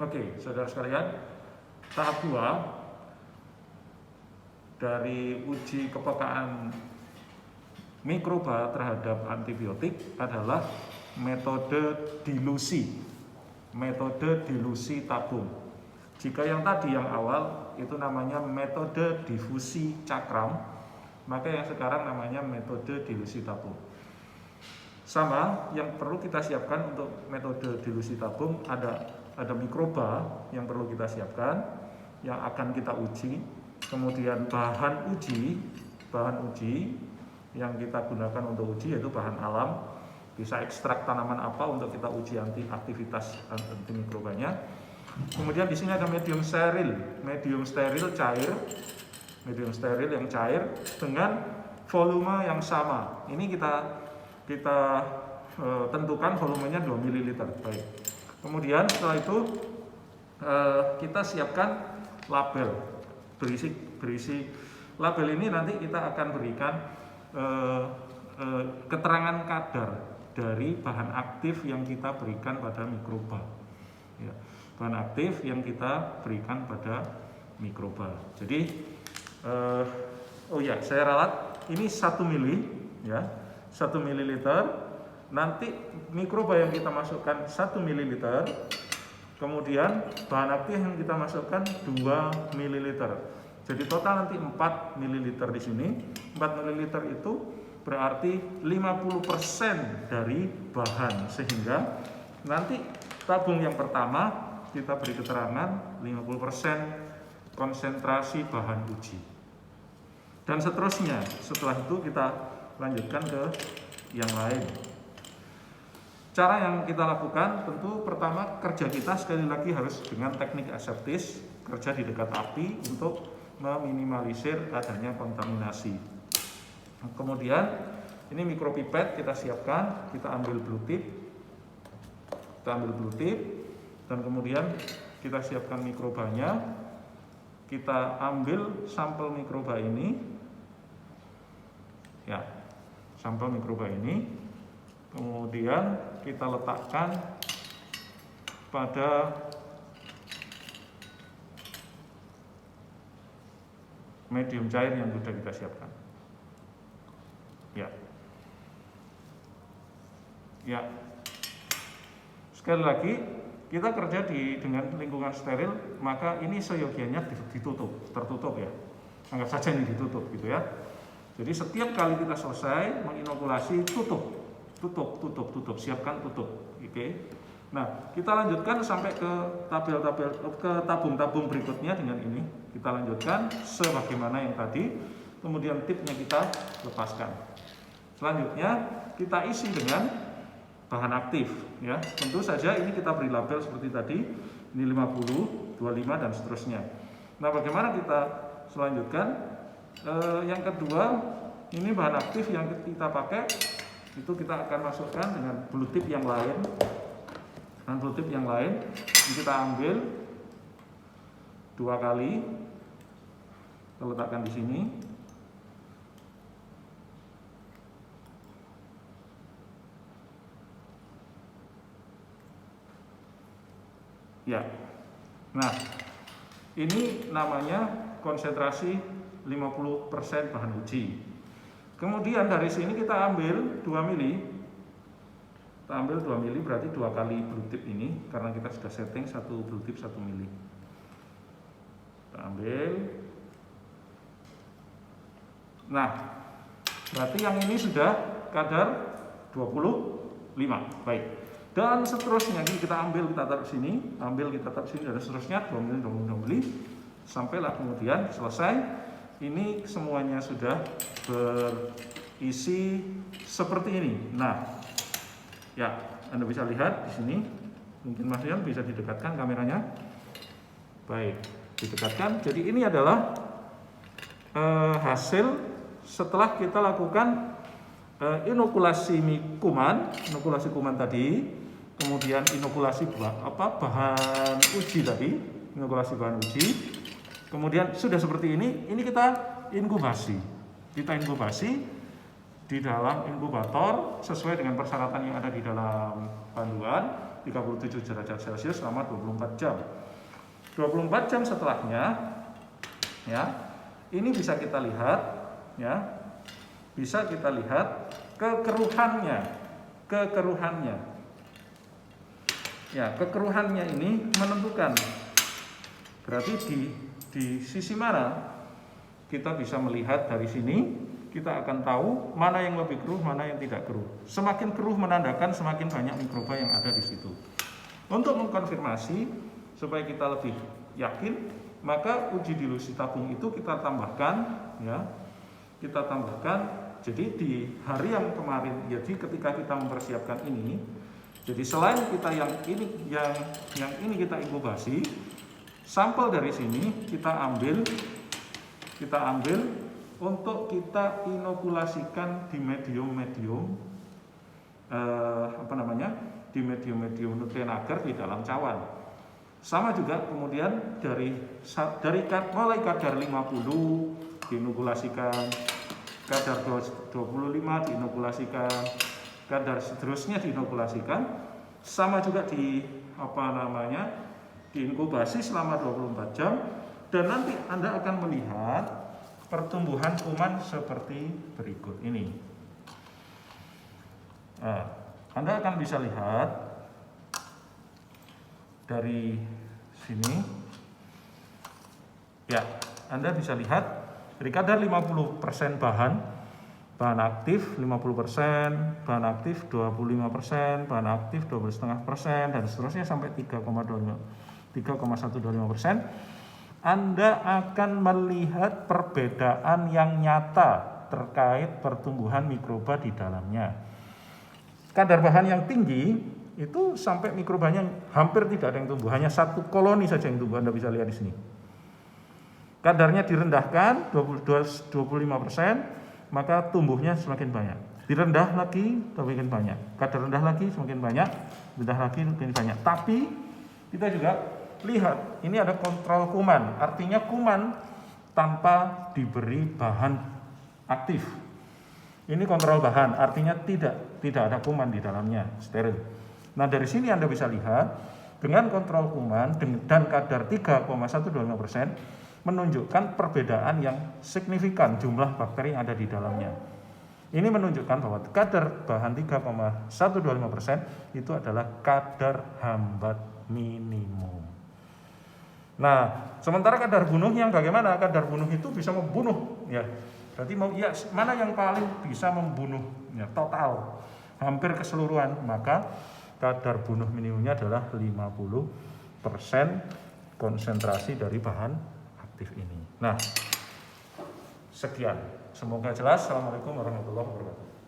Oke, saudara sekalian, tahap 2 dari uji kepekaan mikroba terhadap antibiotik adalah metode dilusi. Metode dilusi tabung. Jika yang tadi yang awal itu namanya metode difusi cakram, maka yang sekarang namanya metode dilusi tabung. Sama, yang perlu kita siapkan untuk metode dilusi tabung ada mikroba yang perlu kita siapkan, yang akan kita uji. Kemudian bahan uji yang kita gunakan untuk uji yaitu bahan alam, bisa ekstrak tanaman apa untuk kita uji aktivitas antimikrobanya. Kemudian di sini ada medium steril yang cair dengan volume yang sama. Ini kita tentukan volumenya 2 ml. Baik. Kemudian setelah itu kita siapkan label berisi label ini. Nanti kita akan berikan keterangan kadar dari bahan aktif yang kita berikan pada mikroba. Ya, bahan aktif yang kita berikan pada mikroba. Jadi, saya ralat ini 1 mili, ya, 1 ml. Nanti mikroba yang kita masukkan 1 ml. Kemudian bahan aktif yang kita masukkan 2 ml. Jadi total nanti 4 ml di sini. 4 ml itu berarti 50% dari bahan, sehingga nanti tabung yang pertama kita beri keterangan 50% konsentrasi bahan uji. Dan seterusnya, setelah itu kita lanjutkan ke yang lain. Cara yang kita lakukan tentu pertama kerja kita sekali lagi harus dengan teknik aseptis, kerja di dekat api untuk meminimalisir adanya kontaminasi. Kemudian ini mikropipet kita siapkan, kita ambil blue tip, dan kemudian kita siapkan mikrobanya. Kita ambil sampel mikroba ini, ya, sampel mikroba ini, kemudian kita letakkan pada medium cair yang sudah kita siapkan. Ya. Sekali lagi, kita kerja dengan lingkungan steril, maka ini seyogianya tertutup ya. Anggap saja ini ditutup gitu ya. Jadi setiap kali kita selesai menginokulasi, tutup, siapkan tutup. Oke. Nah, kita lanjutkan sampai ke tabung-tabung berikutnya dengan ini. Kita lanjutkan sebagaimana yang tadi. Kemudian tipnya kita lepaskan. Selanjutnya kita isi dengan bahan aktif, ya. Tentu saja ini kita beri label seperti tadi, ini 50, 25 dan seterusnya. Nah, bagaimana kita selanjutkan? Yang kedua, ini bahan aktif yang kita pakai itu kita akan masukkan dengan blue tip yang lain. Ini kita ambil 2 kali, kita letakkan di sini. Ya. Nah, ini namanya konsentrasi 50% bahan uji. Kemudian dari sini kita ambil 2 mili. Kita ambil 2 mili berarti 2 kali blue tip ini, karena kita sudah setting 1 blue tip 1 mili. Kita ambil. Nah, berarti yang ini sudah kadar 25. Baik. Dan seterusnya ini kita ambil, kita taruh sini, dan seterusnya 2 mili, sampailah kemudian selesai. Ini semuanya sudah berisi seperti ini. Nah, ya, Anda bisa lihat di sini. Mungkin Mas Rian bisa didekatkan kameranya. Baik, didekatkan. Jadi ini adalah hasil setelah kita lakukan inokulasi kuman tadi. Kemudian inokulasi bahan uji tadi, Kemudian sudah seperti ini kita inkubasi. Di dalam inkubator sesuai dengan persyaratan yang ada di dalam panduan. 37 derajat Celcius selama 24 jam. 24 jam setelahnya, ya, ini bisa kita lihat, ya, bisa kita lihat kekeruhannya. Ya, kekeruhannya ini menentukan. Berarti di sisi mana kita bisa melihat dari sini, kita akan tahu mana yang lebih keruh, mana yang tidak keruh. Semakin keruh menandakan semakin banyak mikroba yang ada di situ. Untuk mengkonfirmasi supaya kita lebih yakin, maka uji dilusi tabung itu kita tambahkan, ya, kita tambahkan. Jadi di hari yang kemarin, jadi ketika kita mempersiapkan ini, jadi selain kita yang ini kita inkubasi, sampel dari sini kita ambil untuk kita inokulasikan di medium-medium di medium-medium nutrien agar di dalam cawan. Sama juga kemudian dari mulai kadar 50 diinokulasikan, kadar 25 diinokulasikan, kadar seterusnya diinokulasikan. Sama juga diinkubasi selama 24 jam, dan nanti Anda akan melihat pertumbuhan kuman seperti berikut ini. Nah, Anda akan bisa lihat dari sini, ya, Anda bisa lihat dari kadar 50% bahan aktif 50%, bahan aktif 25%, bahan aktif 12,5%, dan seterusnya sampai 3,125%. Anda akan melihat perbedaan yang nyata terkait pertumbuhan mikroba di dalamnya. Kadar bahan yang tinggi itu sampai mikrobanya hampir tidak ada yang tumbuh, hanya satu koloni saja yang tumbuh. Anda bisa lihat di sini. Kadarnya direndahkan 25%, maka tumbuhnya semakin banyak. Direndah lagi semakin banyak. Kadar rendah lagi semakin banyak, rendah lagi semakin banyak. Tapi kita juga lihat, ini ada kontrol kuman, artinya kuman tanpa diberi bahan aktif. Ini kontrol bahan, artinya tidak ada kuman di dalamnya, steril. Nah, dari sini Anda bisa lihat dengan kontrol kuman dan kadar 3,125% menunjukkan perbedaan yang signifikan jumlah bakteri yang ada di dalamnya. Ini menunjukkan bahwa kadar bahan 3,125% itu adalah kadar hambat minimum. Nah, sementara kadar bunuh yang bagaimana? Kadar bunuh itu bisa membunuh, ya. Berarti mana yang paling bisa membunuh, ya, total hampir keseluruhan, maka kadar bunuh minimumnya adalah 50% konsentrasi dari bahan aktif ini. Nah, sekian. Semoga jelas. Assalamualaikum warahmatullahi wabarakatuh.